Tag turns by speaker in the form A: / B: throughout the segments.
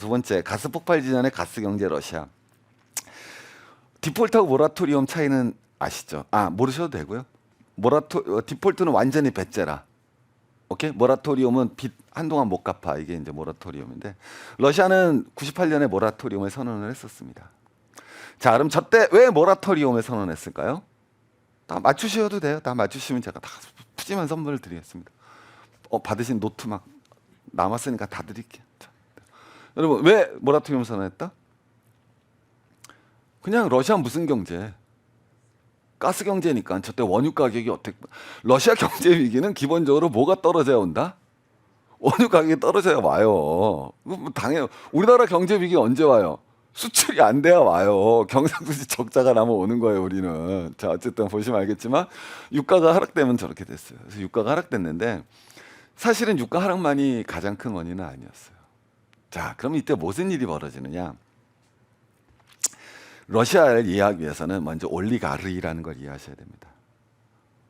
A: 두 번째, 가스 폭발 지전의 가스 경제 러시아. 디폴트하고 모라토리엄 차이는 아시죠? 모르셔도 되고요. 디폴트는 완전히 배째라. 오케이? 모라토리엄은 빚 한동안 못 갚아. 이게 이제 모라토리엄인데, 러시아는 98년에 모라토리엄을 선언을 했었습니다. 자, 그럼 저때 왜 모라토리엄을 선언했을까요? 다 맞추셔도 돼요. 다 맞추시면 제가 다 푸짐한 선물을 드리겠습니다. 받으신 노트 막 남았으니까 다 드릴게요. 자, 여러분, 왜 모라토리엄 선언했다? 그냥 러시아 무슨 경제? 가스 경제니까. 저때 원유 가격이 어떻게, 러시아 경제 위기는 기본적으로 뭐가 떨어져야 온다? 원유 가격이 떨어져야 와요. 당연히 우리나라 경제 위기 언제 와요? 수출이 안 돼야 와요. 경상수지 적자가 나면 오는 거예요, 우리는. 자, 어쨌든 보시면 알겠지만 유가가 하락되면 저렇게 됐어요. 그래서 유가가 하락됐는데, 사실은 유가 하락만이 가장 큰 원인은 아니었어요. 자, 그럼 이때 무슨 일이 벌어지느냐? 러시아를 이해하기 위해서는 먼저 올리가르이라는 걸 이해하셔야 됩니다.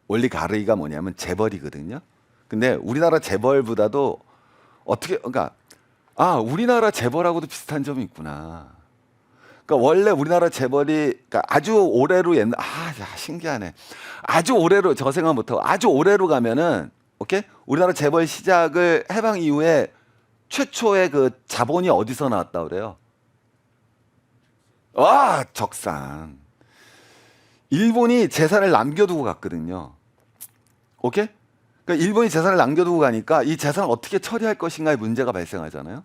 A: 올리가르이가 뭐냐면 재벌이거든요. 근데 우리나라 재벌보다도 그러니까 우리나라 재벌하고도 비슷한 점이 있구나. 그러니까 원래 우리나라 재벌이, 그러니까 아주 오래로 신기하네. 아주 오래로, 저 생각 못하고 아주 오래로 가면은, 오케이? 우리나라 재벌 시작을 해방 이후에 최초의 그 자본이 어디서 나왔다 그래요? 적상. 일본이 재산을 남겨두고 갔거든요. 오케이? 그러니까 일본이 재산을 남겨두고 가니까 이 재산을 어떻게 처리할 것인가의 문제가 발생하잖아요.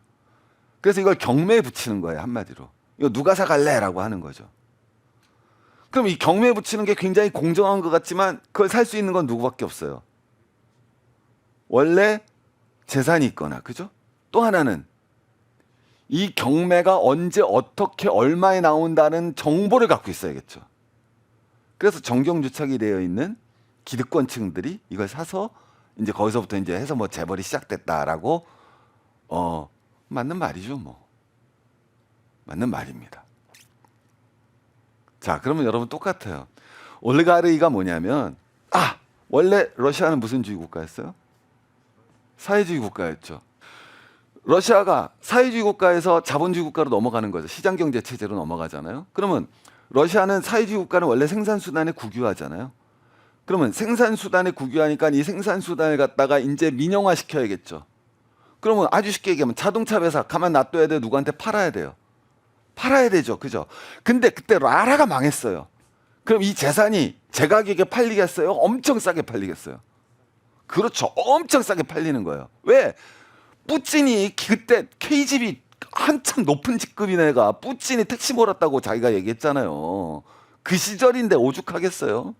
A: 그래서 이걸 경매에 붙이는 거예요, 한마디로. 이거 누가 사갈래? 라고 하는 거죠. 그럼 이 경매에 붙이는 게 굉장히 공정한 것 같지만, 그걸 살 수 있는 건 누구밖에 없어요. 원래 재산이 있거나, 그죠? 또 하나는 이 경매가 언제 어떻게 얼마에 나온다는 정보를 갖고 있어야겠죠. 그래서 정경유착이 되어 있는 기득권층들이 이걸 사서 이제 거기서부터 이제 해서 뭐 재벌이 시작됐다라고, 맞는 말이죠, 뭐. 맞는 말입니다. 자, 그러면 여러분 똑같아요. 올리가르이가 뭐냐면, 원래 러시아는 무슨 주의 국가였어요? 사회주의 국가였죠. 러시아가 사회주의 국가에서 자본주의 국가로 넘어가는 거죠. 시장경제 체제로 넘어가잖아요. 그러면 러시아는 사회주의 국가는 원래 생산수단에 국유하잖아요. 그러면 생산수단에 국유하니까 이 생산수단을 갖다가 이제 민영화 시켜야겠죠. 그러면 아주 쉽게 얘기하면 자동차 회사 가만 놔둬야 돼요? 누구한테 팔아야 돼요? 팔아야 되죠. 그죠? 근데 그때 라라가 망했어요. 그럼 이 재산이 제 가격에 팔리겠어요? 엄청 싸게 팔리겠어요? 그렇죠. 엄청 싸게 팔리는 거예요. 왜? 뿌찐이 그때 KGB 한참 높은 직급인 애가 뿌찐이 택시 몰았다고 자기가 얘기했잖아요. 그 시절인데 오죽하겠어요?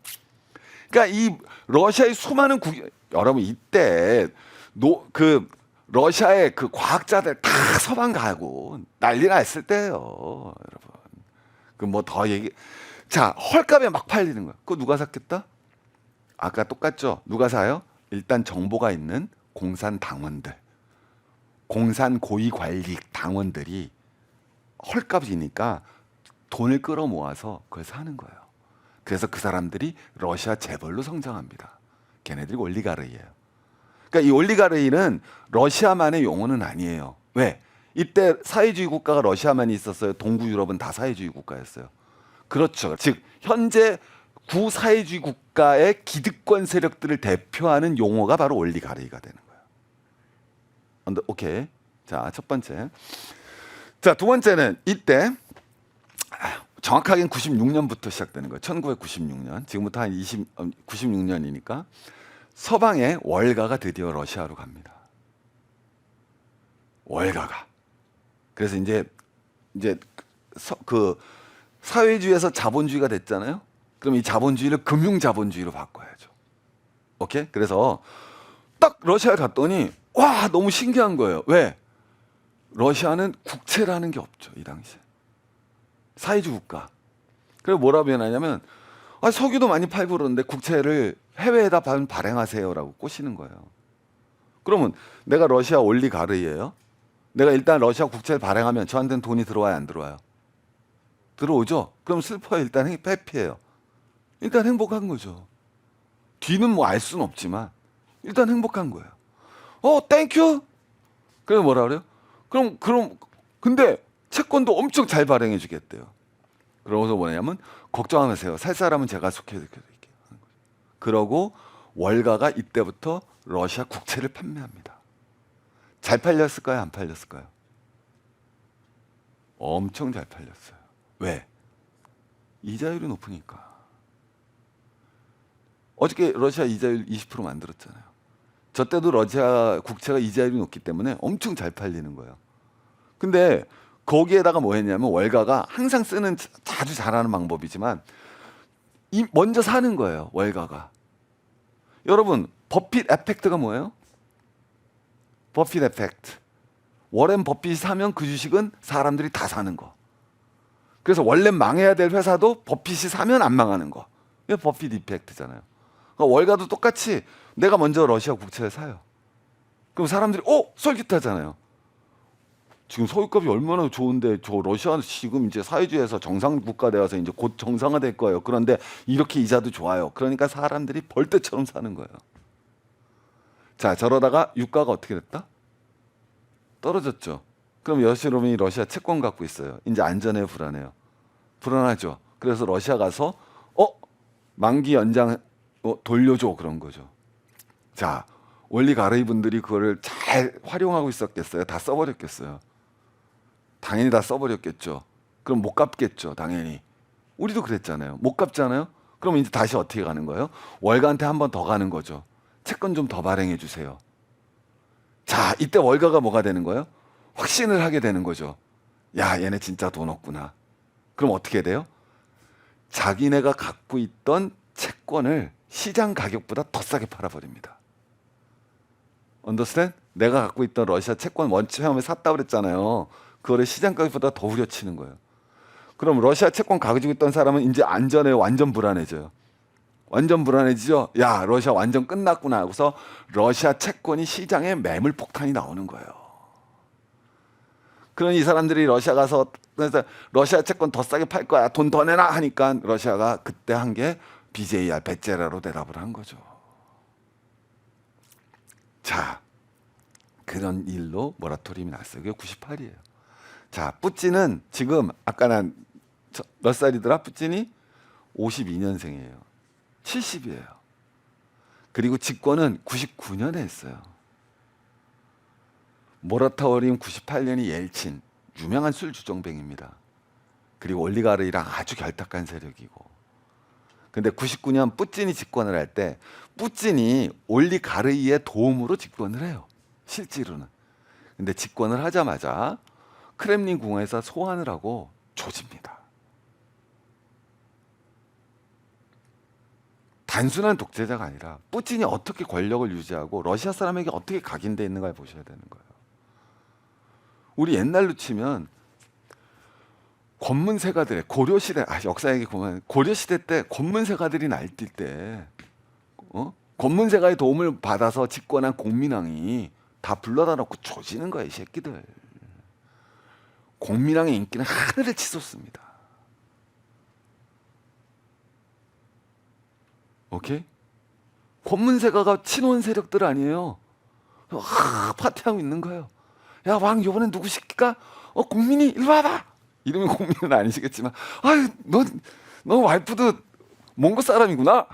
A: 그러니까 이 러시아의 수많은 여러분 이때 러시아의 그 과학자들 다 서방 가고 난리 났을 때예요, 여러분. 그 뭐 더 자, 헐값에 막 팔리는 거야. 그거 누가 샀겠다? 아까 똑같죠? 누가 사요? 일단 정보가 있는 공산 당원들, 공산 고위 관리 당원들이 헐값이니까 돈을 끌어모아서 그걸 사는 거예요. 그래서 그 사람들이 러시아 재벌로 성장합니다. 걔네들이 올리가르이예요. 그러니까 이 올리가르이는 러시아만의 용어는 아니에요. 왜? 이때 사회주의 국가가 러시아만 있었어요? 동구 유럽은 다 사회주의 국가였어요. 그렇죠. 즉 현재 구사회주의 국가의 기득권 세력들을 대표하는 용어가 바로 올리가르이가 되는 거예요. 오케이. 자, 첫 번째. 자, 두 번째는 이때 정확하게는 96년부터 시작되는 거예요. 1996년. 지금부터 한 96년이니까 서방의 월가가 드디어 러시아로 갑니다. 월가가. 그래서 이제 그 사회주의에서 자본주의가 됐잖아요. 그럼 이 자본주의를 금융자본주의로 바꿔야죠. 오케이? 그래서 딱 러시아에 갔더니 너무 신기한 거예요. 왜? 러시아는 국채라는 게 없죠, 이 당시에. 사회주의 국가. 그래서 뭐라고 변하냐면, 석유도 많이 팔고 그러는데 국채를 해외에다 발행하세요라고 꼬시는 거예요. 그러면 내가 러시아 올리가르이예요. 내가 일단 러시아 국채를 발행하면 저한테는 돈이 들어와요, 안 들어와요? 들어오죠? 그럼 슬퍼요. 일단 해피해요. 일단 행복한 거죠. 뒤는 뭐 알 수는 없지만 일단 행복한 거예요. 땡큐. 그래서 뭐라 그래요? 그럼 근데 채권도 엄청 잘 발행해 주겠대요. 그러면서 뭐냐면 걱정하지 마세요. 살 사람은 제가 속해드릴게요. 그러고 월가가 이때부터 러시아 국채를 판매합니다. 잘 팔렸을까요? 안 팔렸을까요? 엄청 잘 팔렸어요. 왜? 이자율이 높으니까. 어저께 러시아 이자율 20% 만들었잖아요. 저 때도 러시아 국채가 이자율이 높기 때문에 엄청 잘 팔리는 거예요. 근데 거기에다가 뭐 했냐면 월가가 항상 쓰는 자주 잘하는 방법이지만 먼저 사는 거예요. 월가가. 여러분 버핏 에펙트가 뭐예요? 버핏 에펙트. 워렌 버핏이 사면 그 주식은 사람들이 다 사는 거. 그래서 원래 망해야 될 회사도 버핏이 사면 안 망하는 거. 이게 버핏 이펙트잖아요. 그러니까 월가도 똑같이 내가 먼저 러시아 국채를 사요. 그럼 사람들이 솔깃하잖아요. 지금 소유값이 얼마나 좋은데 저 러시아 지금 이제 사회주의에서 정상 국가 되어서 이제 곧 정상화될 거예요. 그런데 이렇게 이자도 좋아요. 그러니까 사람들이 벌떼처럼 사는 거예요. 자, 저러다가 유가가 어떻게 됐다? 떨어졌죠. 그럼 여시롬이 러시아 채권 갖고 있어요. 이제 안전해요, 불안해요? 불안하죠. 그래서 러시아 가서 만기 연장 돌려줘 그런 거죠. 자, 올리가르이 분들이 그거를 잘 활용하고 있었겠어요? 다 써버렸겠어요? 당연히 다 써버렸겠죠. 그럼 못 갚겠죠, 당연히. 우리도 그랬잖아요. 못 갚잖아요. 그럼 이제 다시 어떻게 가는 거예요? 월가한테 한 번 더 가는 거죠. 채권 좀 더 발행해 주세요. 자, 이때 월가가 뭐가 되는 거예요? 확신을 하게 되는 거죠. 야, 얘네 진짜 돈 없구나. 그럼 어떻게 돼요? 자기네가 갖고 있던 채권을 시장 가격보다 더 싸게 팔아버립니다. 언더스탠? 내가 갖고 있던 러시아 채권 처음에 샀다 그랬잖아요. 그거를 시장 가격보다 더 후려치는 거예요. 그럼 러시아 채권 가지고 있던 사람은 이제 안전해, 완전 불안해져요. 완전 불안해지죠. 야, 러시아 완전 끝났구나 하고서 러시아 채권이 시장에 매물 폭탄이 나오는 거예요. 그러니 이 사람들이 러시아 가서 그래서 러시아 채권 더 싸게 팔 거야, 돈 더 내놔 하니까 러시아가 그때 한 게 BJR 베제라로 대답을 한 거죠. 자, 그런 일로 모라토리움이 났어요. 그게 98이에요. 자, 뿌찌는 지금 아까 난 몇 살이더라? 뿌찌니 52년생이에요. 70이에요. 그리고 집권은 99년에 했어요. 모라토리움 98년이 옐친, 유명한 술주정뱅입니다. 그리고 올리가르이랑 아주 결탁한 세력이고. 근데 99년 뿌찌니 집권을 할 때 뿌찌니 올리가르이의 도움으로 집권을 해요. 실제로는. 근데 집권을 하자마자 크렘린 궁에서 소환을 하고 조집니다. 단순한 독재자가 아니라 뿌틴이 어떻게 권력을 유지하고 러시아 사람에게 어떻게 각인돼 있는가를 보셔야 되는 거예요. 우리 옛날로 치면 권문세가들의 고려시대, 역사 얘기 보면 고려시대 때 권문세가들이 날뛸 때 권문세가의 도움을 받아서 집권한 공민왕이 다 불러다 놓고 조지는 거예요, 이 새끼들. 공민왕의 인기는 하늘을 치솟습니다. 오케이? 권문세가가 친원 세력들 아니에요. 파티하고 있는 거예요. 야, 왕 요번엔 누구 시킬까? 공민이 일로 와봐. 이름이 공민은 아니시겠지만, 아유, 너 와이프도 몽고 사람이구나.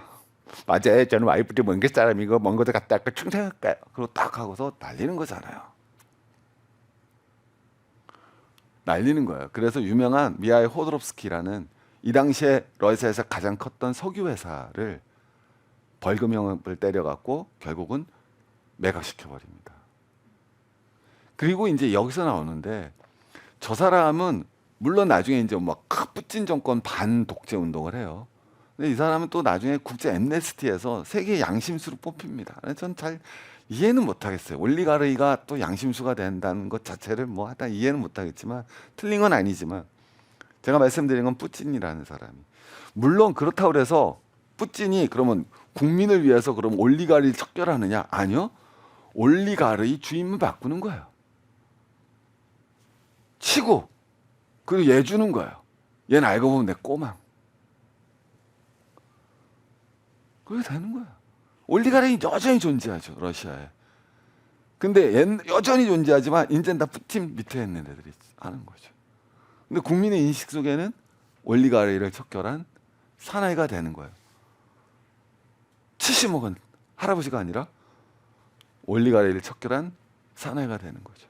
A: 맞아요. 저는 와이프도 몽고 사람이고 몽고도 갔다 왔고 충성할까요? 그리고 딱 하고서 날리는 거잖아요. 날리는 거예요. 그래서 유명한 미하일 호드롭스키라는 이 당시에 러시아에서 가장 컸던 석유 회사를 벌금형을 때려갖고 결국은 매각시켜 버립니다. 그리고 이제 여기서 나오는데 저 사람은 물론 나중에 이제 막 뿌찐 정권 반 독재 운동을 해요. 근데 이 사람은 또 나중에 국제 엠네스티에서 세계 양심수로 뽑힙니다. 전 잘 이해는 못하겠어요. 올리가르이가 또 양심수가 된다는 것 자체를 뭐 하다 이해는 못하겠지만 틀린 건 아니지만 제가 말씀드린 건 뿌찐이라는 사람이 물론 그렇다고 해서 뿌찐이 그러면 국민을 위해서 그럼 올리가르이를 척결하느냐? 아니요. 올리가르이 주임을 바꾸는 거예요. 치고 그리고 얘 주는 거예요. 얘는 알고 보면 내 꼬망. 그게 되는 거야. 올리가르이 여전히 존재하죠, 러시아에. 근데 여전히 존재하지만 이제는 다 푸틴 밑에 있는 애들이 하는 거죠. 근데 국민의 인식 속에는 올리가리를 척결한 사나이가 되는 거예요. 70억은 할아버지가 아니라 올리가리를 척결한 사나이가 되는 거죠.